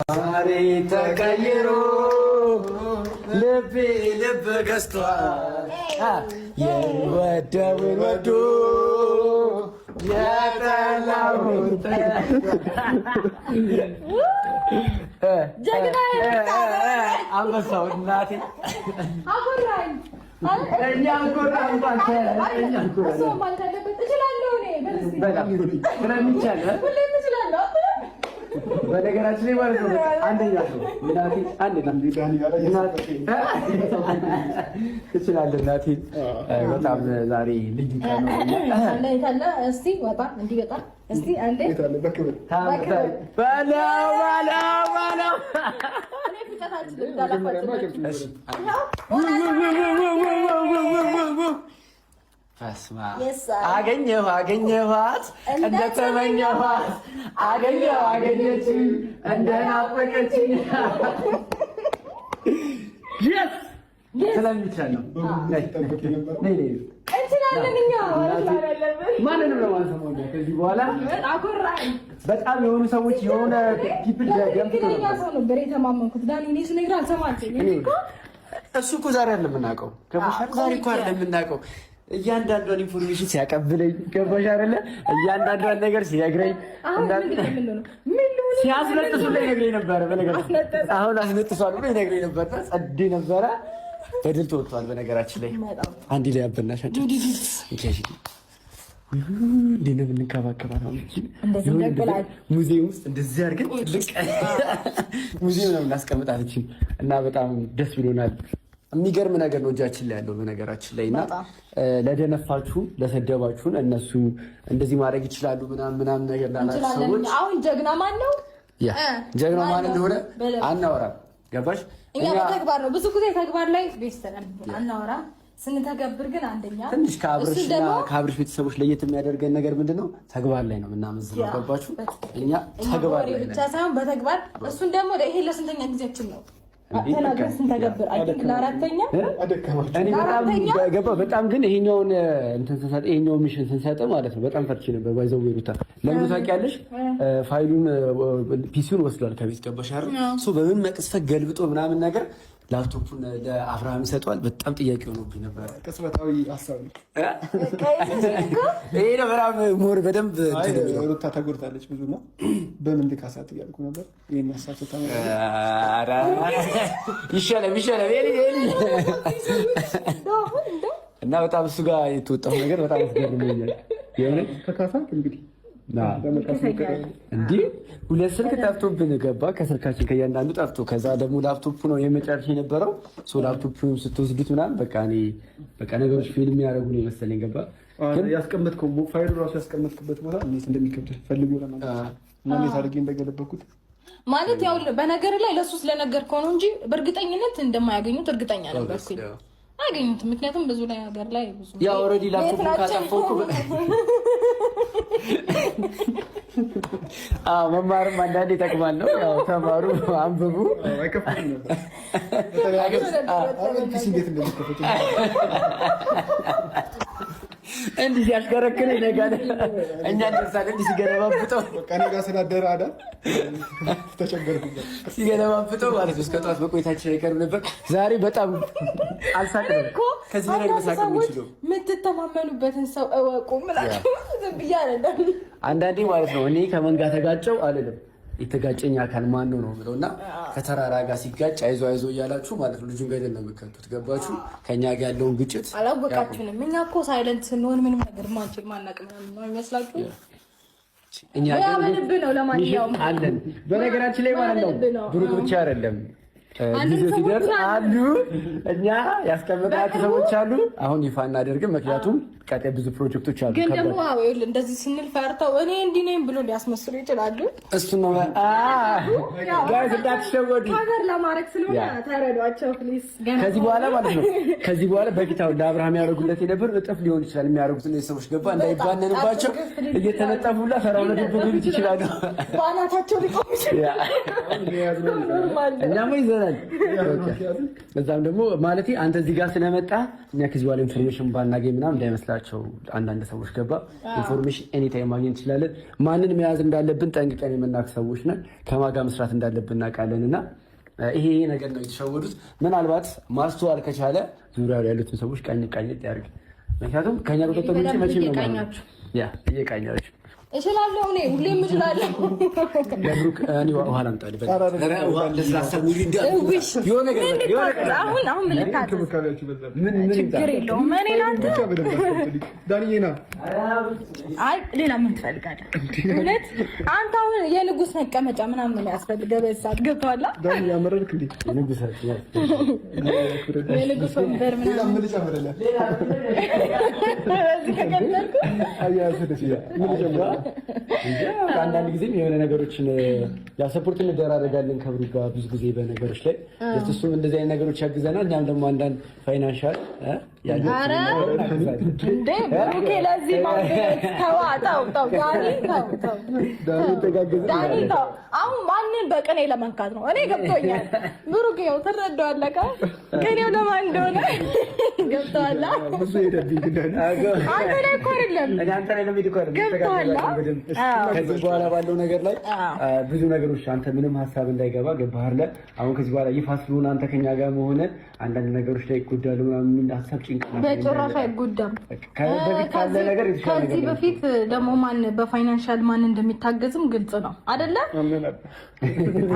ዛሬ ተቀይሮ ልቤ ልብ ገዝቷል የወደውን ወዶ የጠላውን አንበሳው እናቴ አጎራኝ እኛም ኮራን ባንተ እኛም ኮራን እሱ ማለት አለበት እችላለሁ እኔ በጣም ስለሚቻል ሁሌም እችላለሁ። በነገራችን ላይ ማለት ነው አንደኛ ነው እናቴ እናቴ ትችላለህ እናቴ በጣም ዛሬ ልጅ ቀን ነው አለ እስቲ ወጣ እንዲህ ወጣ እስቲ አንዴ ባላው እኔ ፍጨታችን አገኘኋት እንደተመኘኋት አገኘችኝ እንደናፈቀችኝ ስለሚቻል ነው። ማንንም ነው ማንሰማው ከዚህ በኋላ በጣም የሆኑ ሰዎች የሆነ ፒፕል ነበር የተማመንኩት ዳኒ እኔ ስነግርህ አልሰማችም እሱ እኮ ዛሬ አይደለም የምናውቀው ዛሬ እኮ አይደለም የምናውቀው እያንዳንዷን ኢንፎርሜሽን ሲያቀብለኝ ገባሽ አይደለ? እያንዳንዷን ነገር ሲነግረኝ ሲያስነጥሱልኝ ይነግረኝ ነበረ። በነገራችን አሁን አስነጥሷል ብሎ ይነግረኝ ነበር። ጸዴ ነበረ። በድል ተወጥቷል። በነገራችን ላይ አንድ ላይ አበናሽ እንዴ ነው የምንከባከባት ሙዚየም ውስጥ እንደዚህ አድርገን ሙዚየም ነው እናስቀምጣለች እና በጣም ደስ ብሎናል። የሚገርም ነገር ነው እጃችን ላይ ያለው በነገራችን ላይ እና ለደነፋችሁ ለሰደባችሁን እነሱ እንደዚህ ማድረግ ይችላሉ ምናምን ነገር ላላችሁ ሰዎች አሁን ጀግና ማን ነው? ጀግና ማን እንደሆነ አናወራም። ገባሽ? እኛ በተግባር ነው ብዙ ጊዜ ተግባር ላይ ቤስተን አናወራም። ስንተገብር ግን አንደኛ ትንሽ ከአብርሽ ቤተሰቦች ለየት የሚያደርገን ነገር ምንድነው? ተግባር ላይ ነው ምናምን። ገባችሁ? እኛ ተግባር ላይ ብቻ ሳይሆን በተግባር እሱን ደግሞ ይሄ ለስንተኛ ጊዜያችን ነው በጣም ግን ይሄኛውን እንትን ስንሰጥ ይሄኛውን ሚሽን ስንሰጥ ማለት ነው በጣም ፈርቼ ነበር። ባይዘው ይሩታ ለምን ታውቂያለሽ? ፋይሉን ፒሲውን ወስዷል ከቤት ገባሽ አይደል? እሱ በምን መቅስፈት ገልብጦ ምናምን ነገር ላፕቶፑን ለአብርሃም ይሰጠዋል። በጣም ጥያቄ ሆኖብኝ ነበር። ቅጽበታዊ ሀሳብ ነው ይሄ ነው። በጣም ሞር በደንብ ሩታ ተጎድታለች ብዙ ነው። በምን ልካሳት እያልኩ ነበር። ይሄን ሀሳብ ተማረ ይሻላል እና በጣም እሱ ጋር የተወጣው ነገር በጣም አስገርሞኛል። የሆነ ተካሳት እንግዲህ እንዲህ ሁለት ስልክ ጠፍቶብን ገባ። ከስልካችን ከእያንዳንዱ ጠፍቶ ከዛ ደግሞ ላፕቶፑ ነው የመጨረሻ የነበረው። ላፕቶፑን ስትወስዱት ምናምን በቃ ነገሮች ፊልም የሚያደርጉ ነው የመሰለኝ። ገባ ያስቀመጥከው ፋይሉ ራሱ ያስቀመጥክበት ቦታ እንዴት እንደሚከብድ ፈልጎ ለማለት እና እንዴት አድርጌ እንደገለበኩት ማለት ያው በነገር ላይ ለሱ ስለነገርከው ነው እንጂ በእርግጠኝነት እንደማያገኙት እርግጠኛ ነበርኩኝ። አገኙት ምክንያቱም ብዙ ላይ ሀገር ላይ ብዙ ያው ኦሬዲ ላፕቶፕ ካጠፋው መማርም አንዳንዴ ይጠቅማል ነው። ያው ተማሩ፣ አንብቡ። እንዲህ ሲያሽከረክር ይነጋል። እኛ እንደሳለ እንዲህ ሲገለባብጠው ቀነጋ ስላደረ አይደል ተቸገርኩበት። ሲገለባብጠው ማለት ነው። እስከ ጠዋት በቆይታችን አይቀርም ነበር። ዛሬ በጣም አልሳቅንም እኮ ከዚህ ላይ መሳቅ የምችለው የምትተማመኑበትን ሰው እወቁ ምላችሁ ዝም ብዬ አይደለም። አንዳንዴ ማለት ነው እኔ ከመንጋ ተጋጨው አልልም። የተጋጨኝ አካል ማን ነው ነው የምለውና ከተራራ ጋር ሲጋጭ አይዞ እያላችሁ ማለት ነው ልጁን ገደል ነው የምከቱት። ገባችሁ? ከኛ ጋር ያለውን ግጭት አላወቃችሁንም። እኛ እኮ ሳይለንት ስንሆን ምንም ነገር ማንችል ማናቅም ነው የሚመስላችሁ። እኛ ግን ነው ለማንኛውም አለን። በነገራችን ላይ ማለት ነው ብሩክ ብቻ አይደለም ጊዜው ሲደርስ አሉ እኛ ያስቀመጥናቸው ሰዎች አሉ። አሁን ይፋ እናደርግም፣ ምክንያቱም ቀጣይ ብዙ ፕሮጀክቶች አሉ። ግን ደግሞ እንደዚህ ስንል ፈርተው እኔ እንዲህ ነኝ ብሎ ሊያስመስሉ ይችላሉ። እሱ ነው ጋይስ እንዳትሸወዱ፣ ሀገር ለማድረግ ስለሆነ ተረዷቸው ፕሊዝ። ከዚህ በኋላ ማለት ነው ከዚህ በኋላ በፊት አሁን ለአብርሃም ያደረጉለት የነበር እጥፍ ሊሆን ይችላል የሚያደርጉት እነዚህ ሰዎች ገባ እንዳይባነንባቸው እየተነጠፉላ ሰራው ለድብ ሊሉት ይችላሉ። ባናታቸው ሊቆም ይችላል። እኛም ብለናል። እዛም ደግሞ ማለት አንተ እዚህ ጋር ስለመጣ እኛ ከዚህ በኋላ ኢንፎርሜሽን ባናገኝ ምናምን እንዳይመስላቸው አንዳንድ ሰዎች ገባ። ኢንፎርሜሽን ኤኒታይም ማግኘት እንችላለን። ማንን መያዝ እንዳለብን ጠንቅቀን የምናውቅ ሰዎች ነን። ከማን ጋር መስራት እንዳለብን እናውቃለን። እና ይሄ ነገር ነው የተሸወዱት። ምናልባት ማስተዋል ከቻለ ዙሪያው ያሉትን ሰዎች ቃኝ ያድርግ። ምክንያቱም ከኛ ቁጥጥር ውጭ መቼም ነው እየቃኛችሁ እችላለሁ እኔ ሁሌም እችላለሁ። ለብሩክ እኔ ውሃ ላምጣልህ። አሁን ችግር የለውም። እኔ ለአንተ አይ ሌላ ምን ትፈልጋለህ? እውነት አንተ አሁን የንጉሥ መቀመጫ ምናምን ነው የሚያስፈልገው። በሰዓት ገብቶሃል? የንጉሥ ወንበር ምናምን አንዳንድ ጊዜም የሆነ ነገሮችን ሰፖርት እንደራረጋለን ከብሩ ጋር ብዙ ጊዜ በነገሮች ላይ እሱም እንደዚህ አይነት ነገሮች ያግዘናል። እኛም ደግሞ አንዳንድ ፋይናንሻል አሁን ማንን በቅኔ ለመንካት ነው? እኔ ገብቶኛል። ብሩክ ያው ትረዳዋለህ። ቅኔው ለማን እንደሆነ ገብቶሃል? አንተ ላይ እኮ አይደለም ገብቶሃል? ከዚህ በኋላ ባለው ነገር ላይ ብዙ ነገሮች አንተ ምንም ሀሳብ እንዳይገባ ገባህ አይደል? አሁን ከዚህ በኋላ ይፋ ስለሆነ አንተ ከኛ ጋር መሆነ አንዳንድ ነገሮች ላይ ይጎዳሉ ምናምን ሀሳብ በጭራሽ አይጎዳም። ከዚህ በፊት ደግሞ ማን በፋይናንሻል ማን እንደሚታገዝም ግልጽ ነው አይደለ?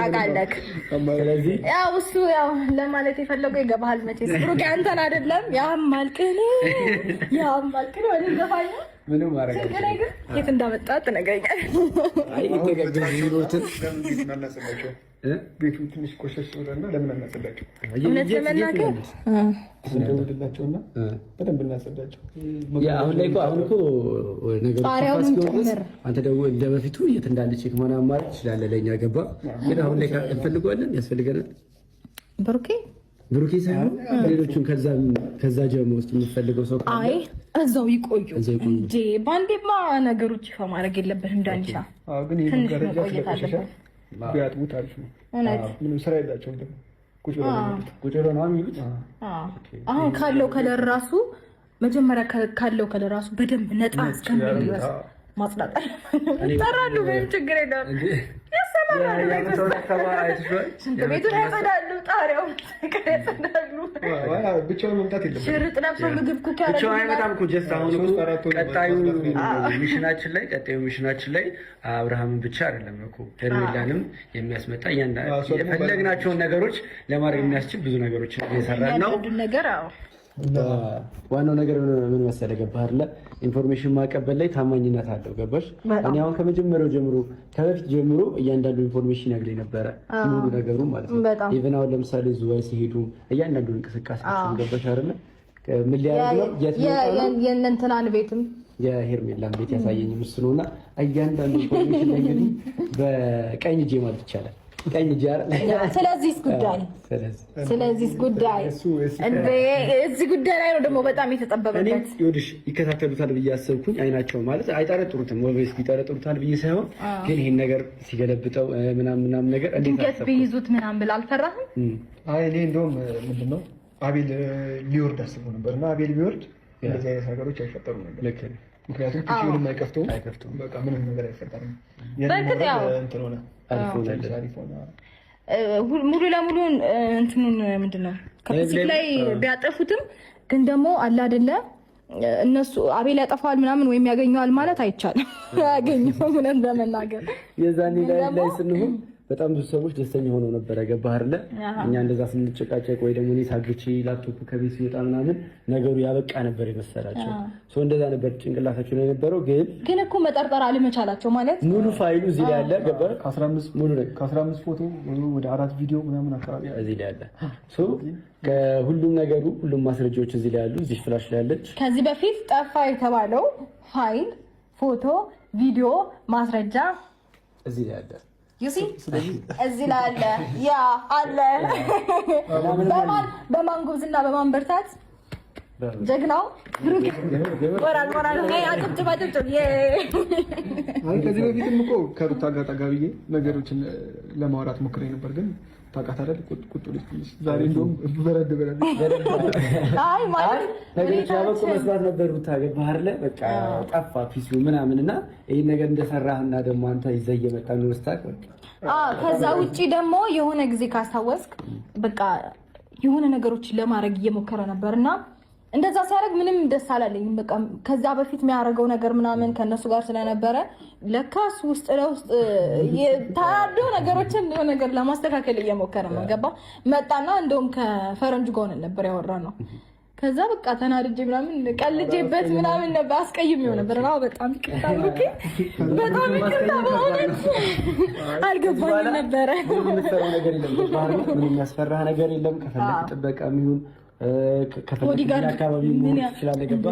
አቃለክ። ስለዚህ ያው እሱ ያው ለማለት የፈለገው ይገባሃል መቼስ ብሩክ አንተን አይደለም ያማልቅን ወደ ገፋኝ ምንም ማረጋ የት እንዳመጣት ትነግረኛለህ። አይ ተገግዙሩትን ቤቱ ትንሽ ቆሸሽ ብለና ለምን አናጸዳቸው? እውነት ለመናገር እንደውልላቸውና በደንብ እናጸዳቸው። አሁን ላይ አሁን እኮ ነገሮች አንተ ደግሞ እንደበፊቱ የት እንዳለች ከሆነ አማራጭ ይችላል ለኛ ገባ። ግን አሁን ላይ እንፈልገዋለን ያስፈልገናል። ብሩኬ ሳይሆን ሌሎቹን ከዛ ጀምሮ ውስጥ የምፈልገው ሰው ካለ አይ እዛው ይቆዩ እንጂ ባንዴማ ነገሮች ይፋ ማድረግ የለበትም። እንዳንሻ ግን ይሄን ደረጃ ስለቆሸሸ ቢያጥቡት አሪፍ ነው። ምንም ስራ የላቸውም። ደግሞ ቁጭ ብለው ነው የሚሉት። አሁን ካለው ከለር ራሱ መጀመሪያ ካለው ከለር ራሱ በደንብ ነጣ እስከሚል ድረስ ማጽዳት ይጠራሉ። ምንም ችግር የለም። ቤቱን ያጸዳሉ፣ ጣሪያውን ያጸዳሉ። ብቻውን መምጣት የለበትም። ሽርጥ ለብሰው ምግብ ኩክ ብቻውን አይመጣም እኮ ጀስት አሁን ቀጣዩ ሚሽናችን ላይ አብርሃምን ብቻ አይደለም እኮ ሄርሜላንም የሚያስመጣ የፈለግናቸውን ነገሮች ለማድረግ የሚያስችል ብዙ ነገሮች እየሰራን ነው። ዋናው ነገር ምን መሰለህ ገባህ አይደለ? ኢንፎርሜሽን ማቀበል ላይ ታማኝነት አለው። ገባሽ? እኔ አሁን ከመጀመሪያው ጀምሮ ከበፊት ጀምሮ እያንዳንዱ ኢንፎርሜሽን ያግለኝ ነበረ ሙሉ ነገሩ ማለት ነው። ኢቭን አሁን ለምሳሌ ዙባይ ሲሄዱ እያንዳንዱ እንቅስቃሴያቸውን ገባሽ አይደለ? ምን ሊያደርግ ነው የእንትናን ቤትም የሄርሜላን ቤት ያሳየኝ ምስሉ ነውና እያንዳንዱ ኢንፎርሜሽን ላይ እንግዲህ በቀኝ እጄ ማለት ይቻላል ቀኝ ጃር ስለዚህ ጉዳይ እዚህ ጉዳይ ላይ ነው ደግሞ በጣም የተጠበበበት። ይኸውልሽ ይከታተሉታል ብዬ አሰብኩኝ። አይናቸው ማለት አይጠረጥሩትም ወይስ ቢጠረጥሩታል ብዬ ሳይሆን ግን ይሄን ነገር ሲገለብጠው ምናምን ነገር ድንገት ቢይዙት ምናምን ብለህ አልፈራህም? አይ እኔ እንደውም ምንድነው አቤል ሊወርድ አስቦ ነበር እና አቤል ቢወርድ እንደዚህ አይነት ነገሮች አይፈጠሩም ነበር። ልክ ነው። ምክንያቱም ፒሲውንም አይከፍተውም። በቃ ምንም ነገር አይፈጠርም። በእርግጥ ያው እንትን ሆነ ሙሉ ለሙሉ እንትኑን ምንድነው ከፊዚክ ላይ ቢያጠፉትም ግን ደግሞ አለ አይደለ እነሱ አቤል ያጠፋል ምናምን ወይም ያገኘዋል ማለት አይቻልም። ያገኘው ምንም ለመናገር የዛኔ ላይ ስንሆን በጣም ብዙ ሰዎች ደስተኛ ሆነው ነበር። ገባህ አይደለ? እኛ እንደዛ ስንጨቃጨቅ ወይ ደግሞ እኔ ታግቼ ላፕቶፕ ከቤት ሲወጣ ምናምን ነገሩ ያበቃ ነበር የመሰላቸው። እንደዛ ነበር ጭንቅላታቸው ላይ የነበረው። ግን እኮ መጠርጠር አለመቻላቸው ማለት ሙሉ ፋይሉ እዚህ ላይ አለ። ገባህ? ከ15 ፎቶ ወደ 4 ቪዲዮ ምናምን አካባቢ እዚህ ላይ አለ። ከሁሉም ነገሩ ሁሉም ማስረጃዎች እዚህ ላይ አሉ። እዚህ ፍላሽ ላይ አለች። ከዚህ በፊት ጠፋ የተባለው ፋይል፣ ፎቶ፣ ቪዲዮ ማስረጃ እዚህ ላይ አለ። እዚህ ላይ አለ። ያ አለ። በማን ጉብዝና በማን ብርታት ጀግናው ብሩክ ወራል አጭብጭብ ከዚህ በፊትም እኮ ከሩታ ጋር ጠጋ ብዬ ነገሮችን ለማውራት ሞክሬ ነበር፣ ግን ታውቃታለህ ቁጡ ልጅ ዛሬ እንደውም በረድ አይ ማለት ነገሮች ያበቁ መስራት ነበር። ሩታ ባህር ላይ በቃ ጠፋ ፒሱ ምናምን እና ይሄን ነገር እንደሰራህና ደግሞ አንተ ይዘህ እየመጣ ነው ስታክ በቃ ከዛ ውጪ ደግሞ የሆነ ጊዜ ካስታወስክ በቃ የሆነ ነገሮችን ለማድረግ እየሞከረ ነበርና እንደዛ ሲያደርግ ምንም ደስ አላለኝም። በቃ ከዛ በፊት የሚያደርገው ነገር ምናምን ከነሱ ጋር ስለነበረ ለካስ ውስጥ ለውስጥ ታዶ ነገሮችን የሆነ ነገር ለማስተካከል እየሞከረ ነው። ገባ መጣና እንደውም ከፈረንጅ ጋር ነበር ያወራነው። ከዛ በቃ ተናድጄ ምናምን ቀልጄበት ምናምን ነበር አስቀይሜው ነበር። አዎ በጣም ይቅርታ ብሩኬ፣ በጣም ይቅርታ በእውነት አልገባኝም ነበረ። ምንም ነገር የለም፣ ምንም የሚያስፈራህ ነገር የለም። ከፈለክ ጥበቃም ይሁን ከፈለክ አካባቢ መሆን ትችላለህ። ገባ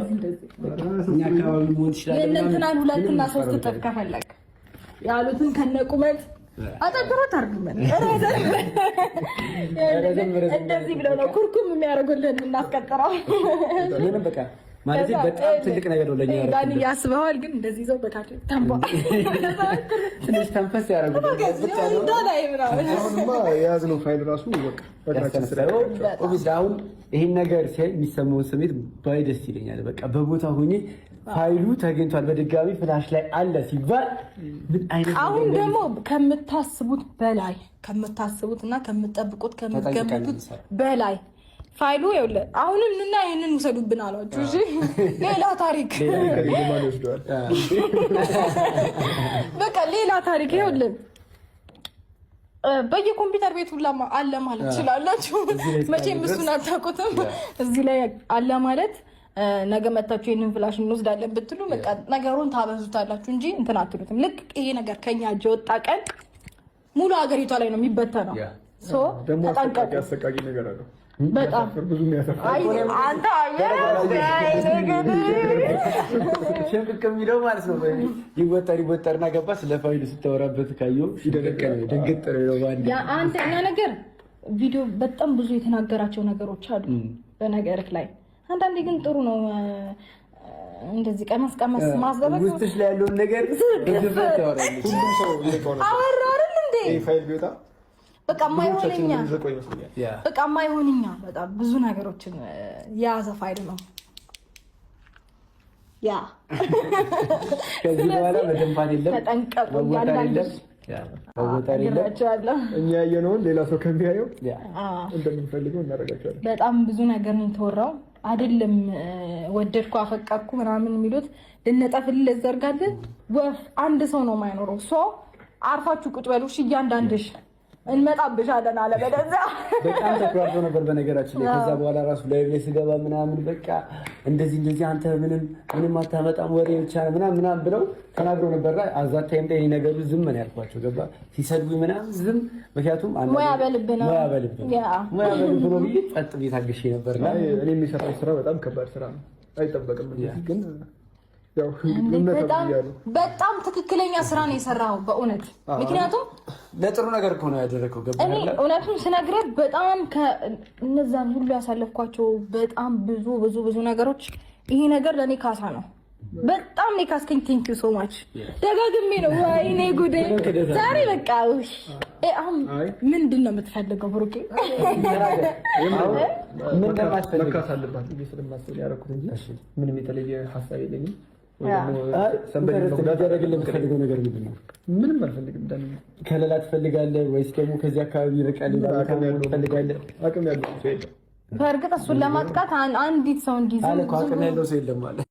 እኛ አካባቢ መሆን ትችላለህ። ለእንትናን 2 እና 3 እጥፍ ከፈለክ ያሉትን ከነቁመት አጠጥሮት አርግመን እንደዚህ ብለው ነው ኩርኩም የሚያደርጉልን እናስቀጥረው። ምንም በቃ ማለት በጣም ትልቅ ነገር ነው ለኛ ያለው። ዳኒ ያስበዋል፣ ግን እንደዚህ ዘው በታች ታምባ ትንሽ ተንፈስ ያደርጉታል። አሁንማ የያዝነው ፋይል ራሱ በቃ በግራችን ስራው ኦቢስ አሁን ይሄን ነገር ሲያይ የሚሰማውን ስሜት ባይ ደስ ይለኛል። በቃ በቦታ ሆኜ ፋይሉ ተገኝቷል በድጋሚ ፍላሽ ላይ አለ ሲባል ምን አይነት አሁን ደግሞ ከምታስቡት በላይ ከምታስቡትና ከምትጠብቁት ከምትገምቱት በላይ ፋይሉ ይወለ አሁንም እና ይሄንን ውሰዱብን አሏችሁ። እሺ ሌላ ታሪክ በቃ ሌላ ታሪክ ይወለ በየኮምፒውተር ቤቱ አለ ማለት ትችላላችሁ። መቼም እሱን አታውቁትም። እዚህ ላይ አለ ማለት ነገ መታችሁ ይሄንን ፍላሽ እንወስዳለን ብትሉ በቃ ነገሩን ታበዙታላችሁ እንጂ እንትን አትሉትም። ልክ ይሄ ነገር ከኛ እጅ ወጣ ቀን ሙሉ ሀገሪቷ ላይ ነው የሚበተነው። ሶ ተጠንቀቁ። አሰቃቂ ነገር አለው በጣም ብዙ የሚያሰፋ አንተ ሸምቅ የሚለው ማለት ነው። ይወጠርና ገባ ስለ ፋይሉ ስታወራበት ካየሁ ደንገጥ ነው ባንድ ያ አንተ እና ነገር ቪዲዮ በጣም ብዙ የተናገራቸው ነገሮች አሉ በነገርህ ላይ። አንዳንዴ ግን ጥሩ ነው እንደዚህ ቀመስ ማስደረግ ውስጥሽ ላይ ያለውን ነገር ሁሉም ሰው ይቆራል። አወራ አይደል እንዴ ፋይል ቢወጣ በቃ ማይሆንኛ በጣም ብዙ ነገሮችን የያዘ ፋይል ነው። ያ ከዚህ በኋላ መደንፋት የለም፣ ተጠንቀቁ። እኛ ያየነውን ሌላ ሰው ከሚያየው እንደምንፈልገው እናደርጋቸዋለን። በጣም ብዙ ነገር ነው የተወራው። አይደለም ወደድኩ አፈቀርኩ ምናምን የሚሉት ልነጠፍልህ ለዘርጋለን ወፍ አንድ ሰው ነው የማይኖረው። ሶ አርፋችሁ ቁጭ በሉ እሺ። እያንዳንድሽ እንመጣብሻለን አለ በደዛ በጣም ተኩራርቶ ነበር በነገራችን ላይ። ከዛ በኋላ ራሱ ላይ ስገባ ምናምን በቃ እንደዚህ አንተ ምንም አታመጣም ወሬ ብቻ ምናምን ብለው ተናግሮ ነበር። ላይ አዛታይም ላይ ነገሩ ዝም ነው ያልኳቸው። ገባ ሲሰድቡ ምናምን ዝም ምክንያቱም ሙያ በልብ ነው ብሎ ብዬ ጸጥ ብዬ ታግሼ ነበርና እኔ የሚሰራው ስራ በጣም ከባድ ስራ ነው፣ አይጠበቅም ግን በጣም ትክክለኛ ስራ ነው የሰራው በእውነት። ምክንያቱም ለጥሩ ነገር እኮ ነው ያደረከው። ገባ እኔ እውነቱን ስነግርህ በጣም ከእነዛን ሁሉ ያሳለፍኳቸው በጣም ብዙ ነገሮች ይሄ ነገር ለኔ ካሳ ነው። በጣም ነው ካስከኝ። ቴንክ ዩ ሶ ማች ደጋግሜ ነው ወይኔ ጉዴ ዛሬ በቃ አሁን ምንድን ነው የምትፈልገው ብሩኬ? ምን ለማስፈልግ መካስ አለባት ብዬ ስለማስብ ያደረኩት እንጂ ምንም የተለየ ሀሳብ የለኝም። ምንም አልፈልግም። ከለላ ትፈልጋለህ ወይስ ደግሞ ከዚህ አካባቢ ይርቃል ትፈልጋለህ? አቅም ያለው ሰው የለም። በእርግጥ እሱን ለማጥቃት አንዲት ሰው እንዲህ አለ እኮ አቅም ያለው ሰው የለም ማለት